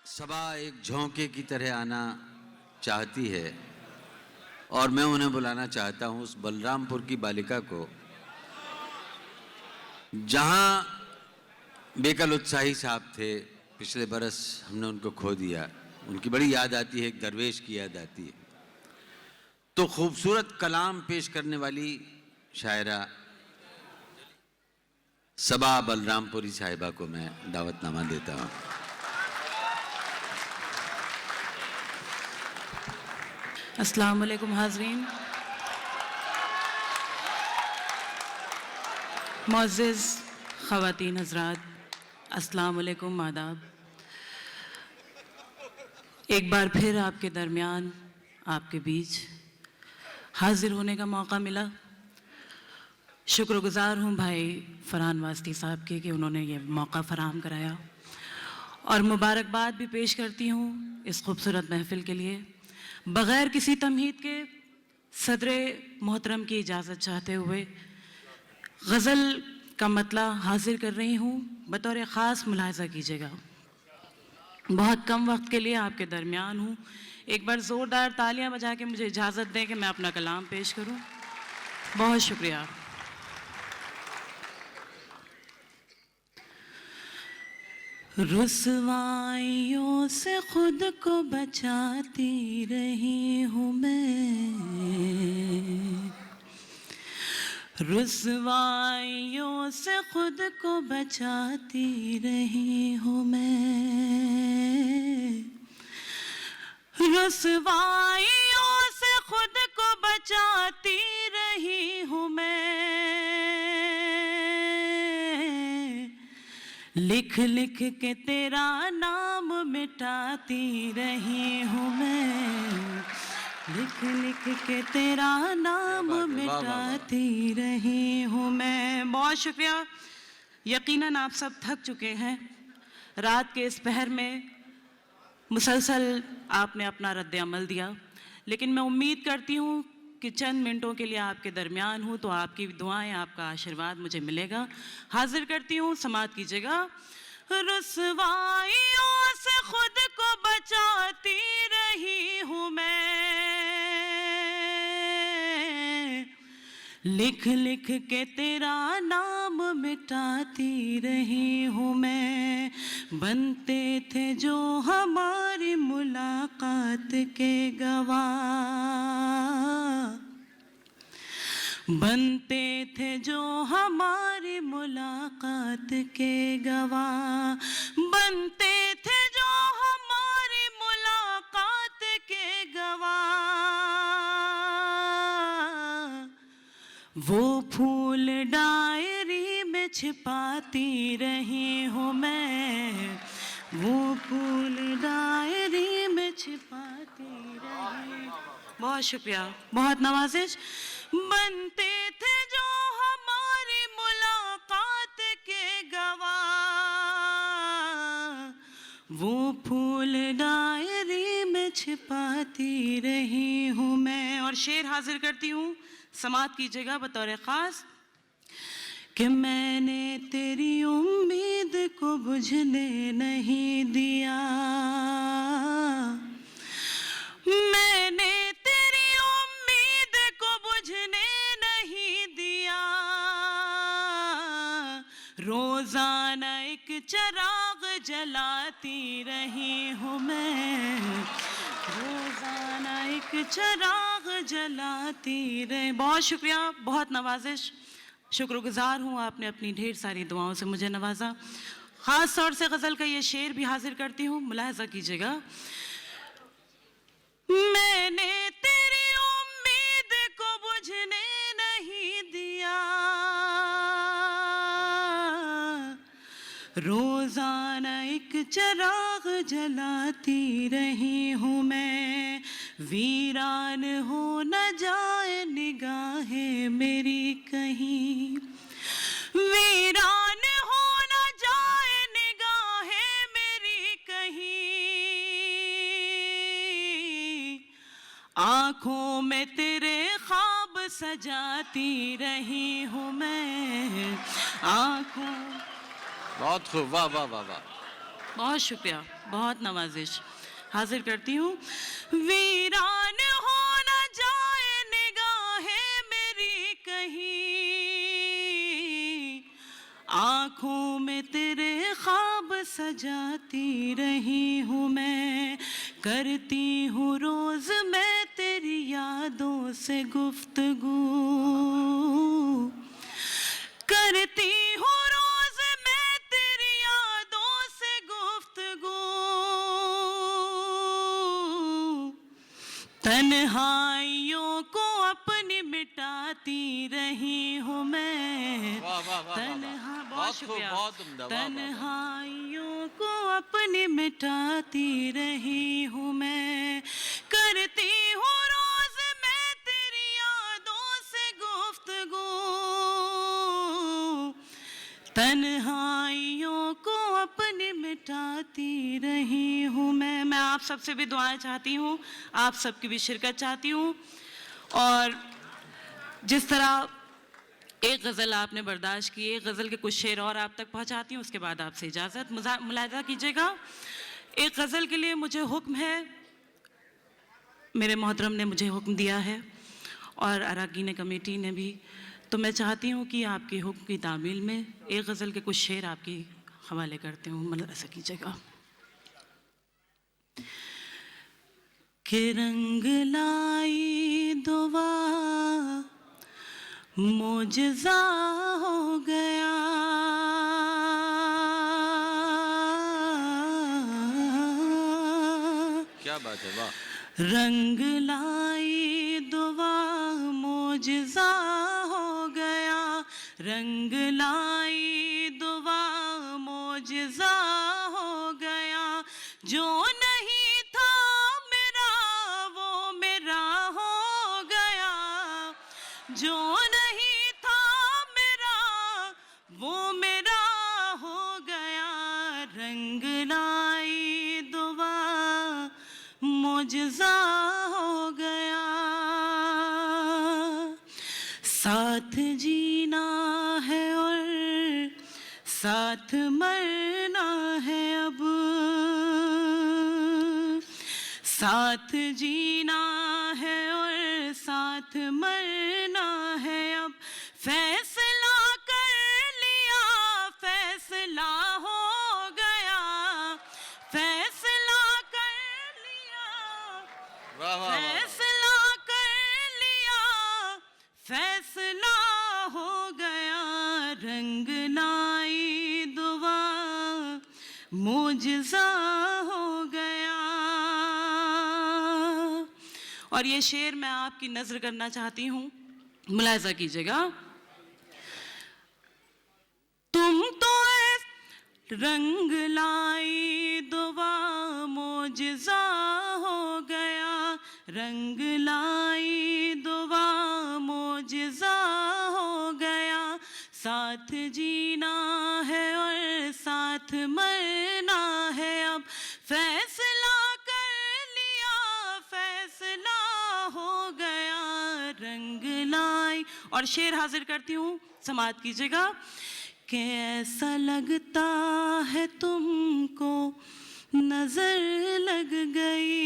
सभा एक झोंके की तरह आना चाहती है और मैं उन्हें बुलाना चाहता हूं उस बलरामपुर की बालिका को जहां बेकल उत्साही साहब थे। पिछले बरस हमने उनको खो दिया। उनकी बड़ी याद आती है, एक दरवेश की याद आती है। तो खूबसूरत कलाम पेश करने वाली शायरा सबा बलरामपुरी साहिबा को मैं दावतनामा देता हूं। अस्सलाम वालेकुम हाज़रीन, मुअज़्ज़िज़ ख़वातीन हज़रात, अस्सलाम वालेकुम, आदाब। एक बार फिर आपके दरमियान, आपके बीच हाज़िर होने का मौका मिला। शुक्रगुज़ार हूँ भाई फरहान वास्ती साहब के कि उन्होंने ये मौका फ़राहम कराया और मुबारकबाद भी पेश करती हूँ इस खूबसूरत महफ़िल के लिए। बग़ैर किसी तमहीद के सदरे मोहतरम की इजाज़त चाहते हुए गज़ल का मतला हाजिर कर रही हूँ। बतौर ख़ास मुलाहज़ा कीजिएगा, बहुत कम वक्त के लिए आपके दरमियान हूँ। एक बार ज़ोरदार तालियां बजा के मुझे इजाज़त दें कि मैं अपना कलाम पेश करूँ। बहुत शुक्रिया। रुसवाइयों से खुद को बचाती रही हूँ मैं, रुसवाइयों से खुद को बचाती रही हूँ मैं, रुसवाइयों से खुद को बचाती रही हूँ मैं। लिख लिख के तेरा नाम मिटाती रही हूँ मैं, लिख लिख के तेरा नाम मिटाती रही हूँ मैं। बहुत शुक्रिया। यकीनन आप सब थक चुके हैं। रात के इस पहर में मुसलसल आपने अपना रद्द अमल दिया, लेकिन मैं उम्मीद करती हूँ कि चंद मिनटों के लिए आपके दरमियान हूँ तो आपकी दुआएं, आपका आशीर्वाद मुझे मिलेगा। हाजिर करती हूँ, समाअत कीजिएगा। रुसवाइयों से खुद को बचाती रही हूँ मैं, लिख लिख के तेरा नाम मिटाती रही हूँ मैं। बनते थे जो हमारी मुलाकात के गवाह, बनते थे जो हमारी मुलाकात के गवाह, बनते थे जो हमारी मुलाकात के गवाह। वो फूल डायरी में छिपाती रही हूँ मैं, वो फूल डायरी में छिपाती रही। बहुत शुक्रिया, बहुत नवाजिश। बनते थे जो हमारी मुलाकात के गवाह, वो फूल डायरी में छिपाती रही हूँ मैं। और शेर हाजिर करती हूँ, समाअत कीजिएगा बतौर ख़ास। कि मैंने तेरी उम्मीद को बुझने नहीं दिया, मैंने तेरी उम्मीद को बुझने नहीं दिया। रोज़ाना एक चिराग जलाती रही हूँ मैं, रोज़ाना एक चिराग जलाती रही। बहुत शुक्रिया, बहुत नवाजिश। शुक्रगुज़ार हूँ, आपने अपनी ढेर सारी दुआओं से मुझे नवाजा। ख़ास तौर से गज़ल का ये शेर भी हाजिर करती हूँ, मुलाहज़ा कीजिएगा। मैंने तेरी उम्मीद को बुझने नहीं दिया, रोज़ाना एक चिराग जलाती रही हूँ मैं। वीरान हो न जाए निगाहें मेरी कहीं, वीरान हो न जाए निगाहें मेरी कहीं। आँखों में तेरे ख्वाब सजाती रही हूँ मैं, आँखों। बहुत खूब, वाह वाह वाह वाह। बहुत शुक्रिया, बहुत नवाजिश। हाजिर करती हूँ। वीरान हो न जाए निगाहें मेरी कहीं, आँखों में तेरे ख्वाब सजाती रही हूँ मैं, करती हूँ रोज़ मैं तेरी यादों से गुफ्तगू, करती हूँ रोज़ मैं तेरी यादों से गुफ्तगू, तन्हाइयों को अपनी मिटाती रही हूँ मैं। वाह वाह वाह वाह, बहुत शुक्रिया। बहुत उम्दा, वाह, वाह, वाह। तन्हाइयों को अपनी मिटाती रही हूँ मैं, करती हूँ रोज मैं तेरी यादों से गुफ्तगू, तन्हाइयों को अपनी मिटाती रही हूँ मैं। आप सबसे भी दुआएं चाहती हूँ, आप सबकी भी शिरकत चाहती हूँ। और जिस तरह एक गज़ल आपने बर्दाश्त की, एक गज़ल के कुछ शेर और आप तक पहुँचाती हूँ, उसके बाद आपसे इजाज़त। मुलाहिज़ा कीजिएगा, एक गज़ल के लिए मुझे हुक्म है, मेरे मोहतरम ने मुझे हुक्म दिया है और अराकीन कमेटी ने भी, तो मैं चाहती हूँ कि आपके हुक्म की तामील में एक गज़ल के कुछ शेर आपके हवाले करते हूँ, मुलाहिज़ा कीजिएगा। कि रंग लाई दुआ मोजज़ा हो गया, क्या बात है, वाह। रंग लाई दुआ मोजज़ा हो गया, रंग लाई दुआ मोजज़ा हो गया, जो नहीं था मेरा वो मेरा हो गया, जो नहीं था मेरा वो मेरा हो गया, रंग लाई दुआ मोजज़ा हो गया। साथ जीना है और साथ मरना है अब, साथ जीना है और साथ मरना है अब, फैसला कर लिया फैसला हो गया, फैसला कर लिया, वाह वाह वाह, फैसला कर लिया, फैसला हो गया, रंग लाई दुआ मोजज़ा हो गया। और ये शेर मैं आपकी नज़र करना चाहती हूँ, मुलाहिज़ा कीजिएगा। तुम तो रंग लाई दुआ मोजज़ा हो गया, रंग लाई दुआ मोजज़ा हो गया, साथ जीना है और साथ मरना है अब, फैसला कर लिया फैसला हो गया, रंग लाई। और शेर हाजिर करती हूँ, समाअत कीजिएगा। कि ऐसा लगता है तुमको नजर लग गई,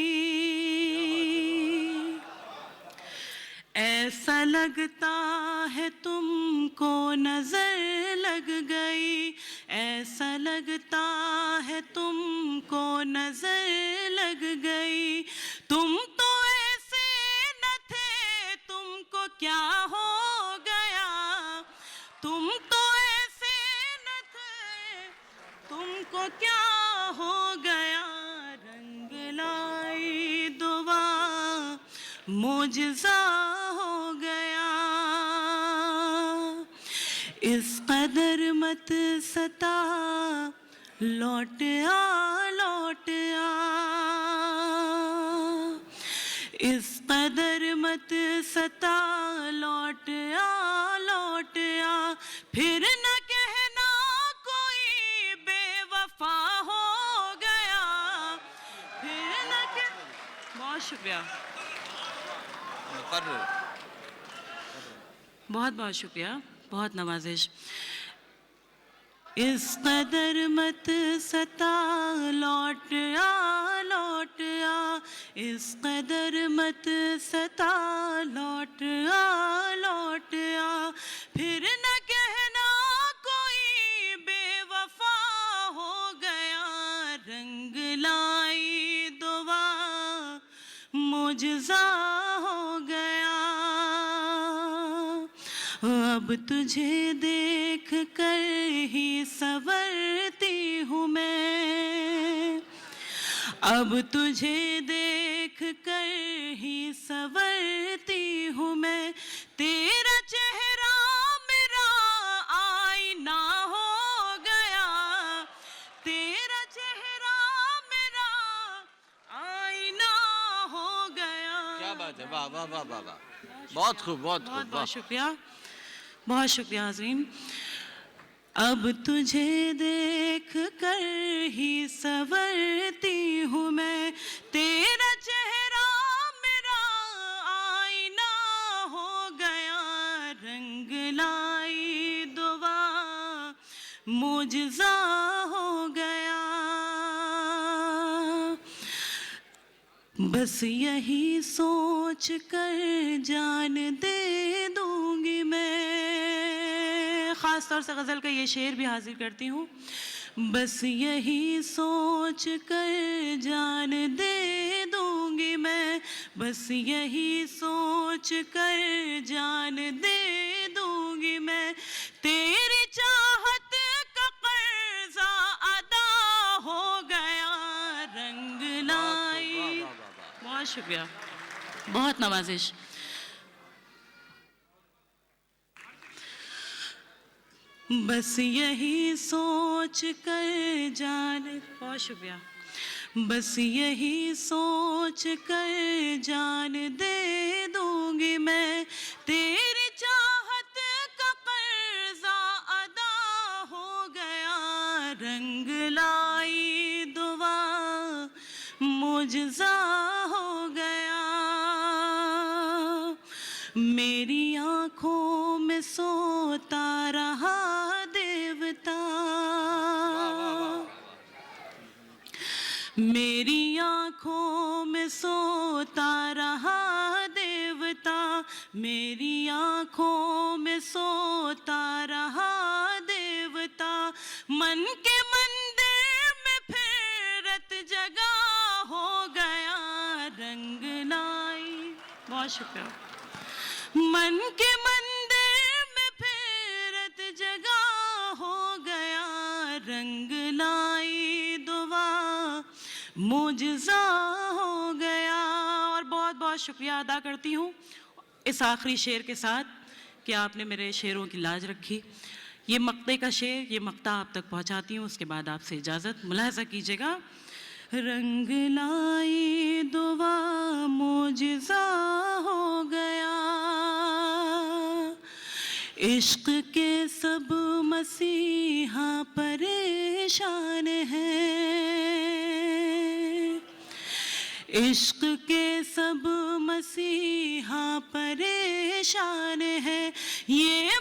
ऐसा लगता है तुमको नजर लग गई, ऐसा लगता है तुमको नजर लग गई, तुम तो ऐसे न थे तुमको क्या हो गया, तुम तो ऐसे न थे तुमको क्या हो गया, रंग लाई दुआ मोजज़ा हो गया। इस कदर मत सता लौट आ लौट आ, इस कदर मत सता लौट आ लौट आ, फिर न कहना कोई बेवफा हो गया, फिर न बहुत शुक्रिया, बहुत बहुत शुक्रिया, बहुत नवाजिश। इस कदर मत सता, लौट आ लौट आ, इस कदर मत सता, लौट आ लौट आ, फिर न कहना कोई बेवफा हो गया, रंग लाई दुआ मुजज़ा हो गया। अब तुझे देख कर ही संवरती हूँ मैं, अब तुझे देख कर ही संवरती हूँ मैं, तेरा चेहरा मेरा आईना हो गया, तेरा चेहरा मेरा आईना हो गया। क्या बात है, वाह वाह वाह वाह वाह, बहुत खूब, बहुत खूब, बहुत वाह। बहुत शुक्रिया, बहुत शुक्रिया हाज़रीन। अब तुझे देख कर ही संवरती हूँ मैं, तेरा चेहरा मेरा आईना हो गया, रंग लाई दुआ मुजज़ा हो गया। बस यही सोच कर जान दे दूंगी मैं, ख़ास तौर से गज़ल का ये शेर भी हाजिर करती हूँ। बस यही सोच कर जान दे दूंगी मैं, बस यही सोच कर जान दे दूंगी मैं, तेरी चाहत का कर्जा अदा हो गया, रंग लाई। बहुत शुक्रिया, बहुत नवाजिश। बस यही सोच कर जान, बहुत शुक्रिया, बस यही सोच कर जान दे दूंगी मैं, तेरी चाहत का कर्जा अदा हो गया, रंग लाई दुआ मुजज़ा हो गया। मेरी आँखों में सोता रहा देवता, मेरी आँखों में सोता रहा देवता, मेरी आँखों में सोता रहा देवता, मन के मंदिर में फिरत जगह हो गया, रंग लाई। बहुत शुक्रिया। मन के मंदिर में फिरत जगह हो गया, रंग लाई दुआ मुजज़ा हो गया। और बहुत बहुत शुक्रिया अदा करती हूँ इस आखिरी शेर के साथ कि आपने मेरे शेरों की लाज रखी। ये मक्ते का शेर, ये मक्ता आप तक पहुँचाती हूँ, उसके बाद आपसे इजाज़त। मुलाहज़ा कीजिएगा। रंग लाई दुआ मुजज़ा हो गया, इश्क के सब मसीहा परेशान हैं, इश्क के सब मसीहा परेशान हैं, ये